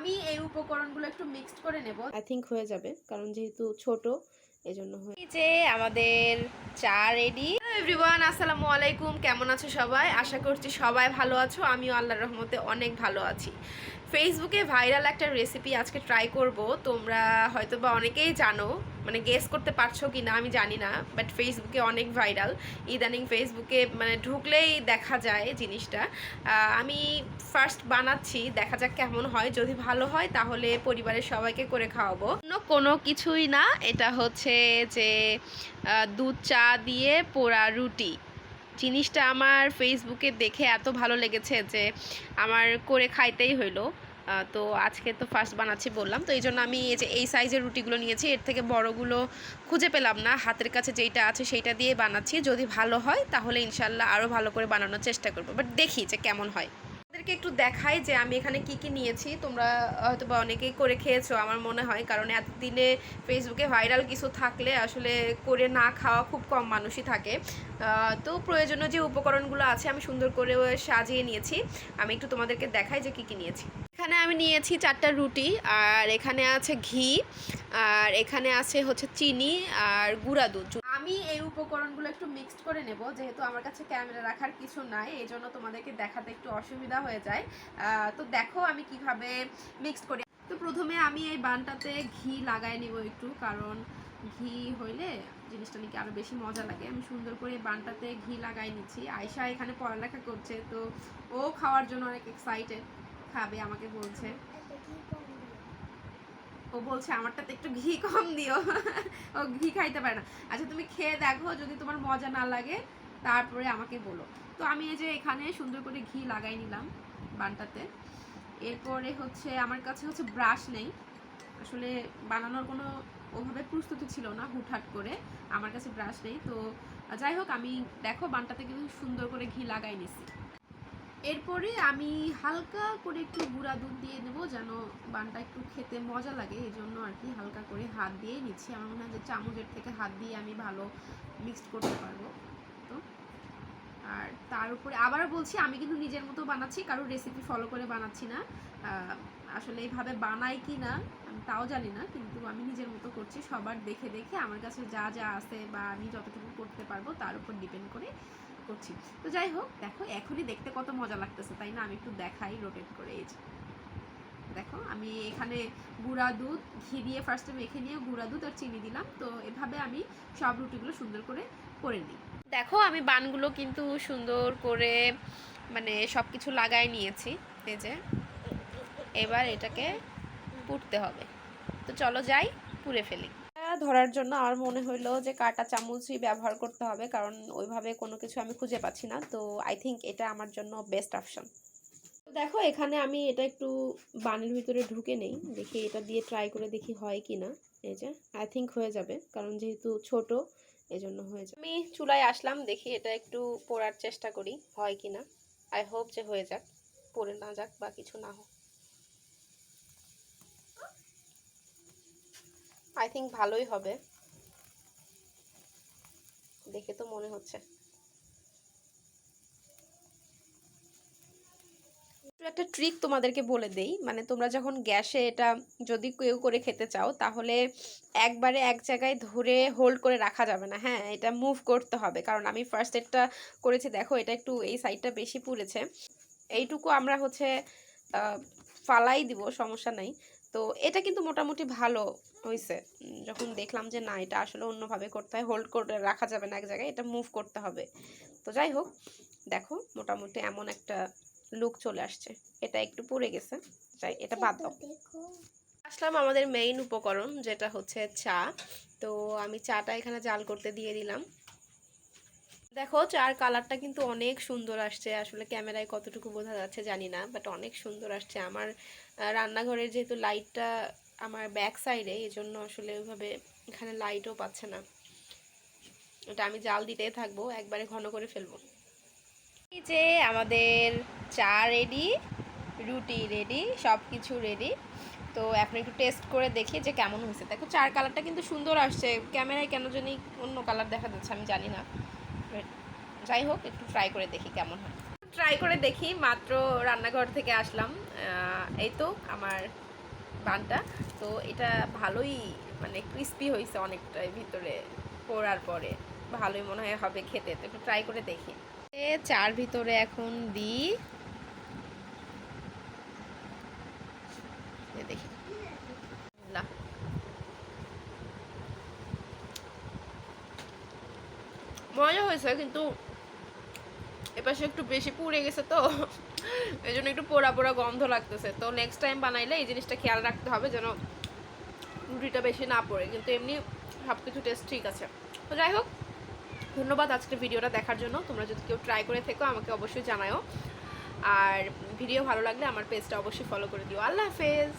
আমি এই উপকরণগুলো একটু মিক্সড করে নেব, আই থিঙ্ক হয়ে যাবে, কারণ যেহেতু ছোট এজন্য। এই যে আমাদের চা রেডি। হ্যালো এভরিওয়ান, আসসালামু আলাইকুম। কেমন আছো সবাই? আশা করছি সবাই ভালো আছো। আমিও আল্লাহর রহমতে অনেক ভালো আছি। ফেসবুকে ভাইরাল একটা রেসিপি আজকে ট্রাই করব। তোমরা হয়তো বা অনেকেই জানো, মানে গেস করতে পারছো কি না আমি জানি না, বাট ফেসবুকে অনেক ভাইরাল। ইদানিং ফেসবুকে মানে ঢুকলেই দেখা যায় জিনিসটা। আমি ফার্স্ট বানাচ্ছি, দেখা যাক কেমন হয়। যদি ভালো হয় তাহলে পরিবারের সবাইকে করে খাওয়াবো। কোনো কিছুই না, এটা হচ্ছে যে দুধ চা দিয়ে পোড়া রুটি। জিনিসটা আমার ফেসবুকে দেখে এত ভালো লেগেছে যে আমার করে খাইতেই হইলো। তো আজকে তো ফার্স্ট বানাচ্ছি বললাম, তো এই জন্য আমি এই যে এই সাইজের রুটিগুলো নিয়েছি। এর থেকে বড়গুলো খুঁজে পেলাম না, হাতের কাছে যেইটা আছে সেইটা দিয়ে বানাচ্ছি। যদি ভালো হয় তাহলে ইনশাল্লাহ আরও ভালো করে বানানোর চেষ্টা করবো, বাট দেখি যে কেমন হয়। আপনাদেরকে একটু দেখাই যে আমি এখানে কি কি নিয়েছি। তোমরা হয়তো বা অনেকেই করে খেয়েছো আমার মনে হয়, কারণ এতদিনে ফেসবুকে ভাইরাল কিছু থাকলে আসলে করে না খাওয়া খুব কম মানুষই থাকে। তো প্রয়োজনীয় যে উপকরণগুলো আছে আমি সুন্দর করে সাজিয়ে নিয়েছি। আমি একটু তোমাদেরকে দেখাই যে কি কি নিয়েছি। এখানে আমি নিয়েছি 4টা রুটি, আর এখানে আছে ঘি, আর এখানে আছে হচ্ছে চিনি আর গুঁড়া দুধ। আমি এই উপকরণগুলো একটু মিক্সড করে নেব, যেহেতু আমার কাছে ক্যামেরা রাখার কিছু নাই, এই জন্য তোমাদেরকে দেখাতে একটু অসুবিধা হয়ে যায়। তো দেখো আমি কিভাবে মিক্সড করি। তো প্রথমে আমি এই বানটাতে ঘি লাগাই নিব একটু, কারণ ঘি হইলে জিনিসটা নাকি আরও বেশি মজা লাগে। আমি সুন্দর করে বানটাতে ঘি লাগাই নিচ্ছি। আয়শা এখানে পড়ালেখা করছে, তো ও খাওয়ার জন্য অনেক এক্সাইটেড, খাবে, আমাকে বলছে। ও বলছে আমারটাতে একটু ঘি কম দিও। ও ঘি খাইতে পারে না। আচ্ছা তুমি খেয়ে দেখো, যদি তোমার মজা না লাগে তারপরে আমাকে বলো। তো আমি এই যে এখানে সুন্দর করে ঘি লাগাই নিলাম বানটাতে। এরপরে হচ্ছে আমার কাছে হচ্ছে ব্রাশ নেই, আসলে বানানোর কোনো ওভাবে প্রস্তুতি ছিল না, হুটহাট করে আমার কাছে ব্রাশ নেই। তো যাই হোক, আমি দেখো বানটাতে কিন্তু সুন্দর করে ঘি লাগাই নিছি। এরপরে আমি হালকা করে একটু গুঁড়া দুধ দিয়ে দেবো, যেন বানটা একটু খেতে মজা লাগে, এই জন্য আর কি হালকা করে হাত দিয়েই নিচ্ছি। আমার মনে হয় যে চামচের থেকে হাত দিয়ে আমি ভালো মিক্সড করতে পারবো। তো আর তার উপরে আবারও বলছি, আমি কিন্তু নিজের মতো বানাচ্ছি, কারোর রেসিপি ফলো করে বানাচ্ছি না। আসলে এইভাবে বানাই কি না আমি তাও জানি না, কিন্তু আমি নিজের মতো করছি, সবার দেখে দেখে আমার কাছে যা যা আছে বা আমি যতটুকু করতে পারবো তার উপর ডিপেন্ড করে করছি। তো যাই হোক, দেখো এখনই দেখতে কত মজা লাগতেছে, তাই না? আমি একটু দেখাই রোটেট করে। এই যে দেখো, আমি এখানে গুঁড়া দুধ ঘি দিয়ে ফার্স্টে মেখে নিয়ে গুঁড়া দুধ আর চিনি দিলাম। তো এভাবে আমি সব রুটিগুলো সুন্দর করে নিই। দেখো আমি বানগুলো কিন্তু সুন্দর করে মানে সব কিছু লাগাই নিয়েছি। এই যে এবার এটাকে পুড়তে হবে। তো চলো যাই, পুড়ে ফেলি। ধরার জন্য আমার মনে হইলো যে কাঁটা চামচই ব্যবহার করতে হবে, কারণ ওইভাবে কোনো কিছু আমি খুঁজে পাচ্ছি না। তো আই থিঙ্ক এটা আমার জন্য বেস্ট অপশন। দেখো এখানে আমি এটা একটু বানের ভিতরে ঢুকে নেই, দেখি এটা দিয়ে ট্রাই করে দেখি হয় কি না। এই যে আই থিঙ্ক হয়ে যাবে, কারণ যেহেতু ছোট এজন্য হয়ে যাবে। আমি চুলায় আসলাম, দেখি এটা একটু পোড়ার চেষ্টা করি হয় কি না। আই হোপ যে হয়ে যাক, পড়ে না যাক বা কিছু না হোক। আই থিঙ্ক ভালোই হবে, দেখে তো মনে হচ্ছে। একটা ট্রিক তোমাদেরকে বলে দেই, মানে তোমরা যখন গ্যাসে এটা যদি কেউ করে খেতে চাও, তাহলে একবারে এক জায়গায় ধরে হোল্ড করে রাখা যাবে না। হ্যাঁ, এটা মুভ করতে হবে, কারণ আমি ফার্স্ট এটা করেছি, দেখো এটা একটু এই সাইডটা বেশি পুড়েছে। এইটুকু আমরা হচ্ছে ফালাই দিব, সমস্যা নাই। তো এটা কিন্তু মোটামুটি ভালো হয়েছে। যখন দেখলাম যে না, এটা আসলে অন্যভাবে করতে হয়, হোল্ড করে রাখা যাবে না এক জায়গায়, এটা মুভ করতে হবে। তো যাই হোক, দেখো মোটামুটি এমন একটা লুক চলে আসছে। এটা একটু পুড়ে গেছে, তাই এটা বাদ দাও। আসলাম আমাদের মেইন উপকরণ, যেটা হচ্ছে চা। তো আমি চাটা এখানে জাল করতে দিয়ে দিলাম। দেখো চার কালারটা কিন্তু অনেক সুন্দর আসছে, আসলে ক্যামেরায় কতটুকু বোঝা যাচ্ছে জানি না, বাট অনেক সুন্দর আসছে। আমার রান্নাঘরের যেহেতু লাইটটা আমার ব্যাক সাইডে, এই জন্য আসলে ওইভাবে এখানে লাইটও পাচ্ছে না। ওটা আমি জাল দিতেই থাকবো, একবারে ঘন করে ফেলবো। এই যে আমাদের চা রেডি, রুটি রেডি, সব কিছু রেডি। তো এখন একটু টেস্ট করে দেখি যে কেমন হয়েছে। দেখো চার কালারটা কিন্তু সুন্দর আসছে, ক্যামেরায় কেন জানি অন্য কালার দেখা যাচ্ছে, আমি জানি না। যাই হোক, একটু ট্রাই করে দেখি কেমন হয়। ট্রাই করে দেখি, মাত্র রান্নাঘর থেকে আসলাম। এই তো আমার বানটা। তো এটা ভালোই মানে ক্রিস্পি হয়েছে অনেকটাই ভিতরে পোড়ার পরে, ভালোই মনে হয় হবে খেতে। তো একটু ট্রাই করে দেখি। চার ভিতরে এখন দিই, দেখি না মজা হয়েছে, কিন্তু এপাশে একটু বেশি পুড়ে গেছে তো এই জন্য একটু পোড়া পোড়া গন্ধ লাগতেছে। তো নেক্সট টাইম বানাইলে এই জিনিসটা খেয়াল রাখতে হবে যেন রুটিটা বেশি না পড়ে, কিন্তু এমনি সব কিছু টেস্ট ঠিক আছে। তো যাই হোক, ধন্যবাদ আজকের ভিডিওটা দেখার জন্য। তোমরা যদি কেউ ট্রাই করে থেকো আমাকে অবশ্যই জানাও, আর ভিডিও ভালো লাগলে আমার পেজটা অবশ্যই ফলো করে দিও। আল্লাহ হাফেজ।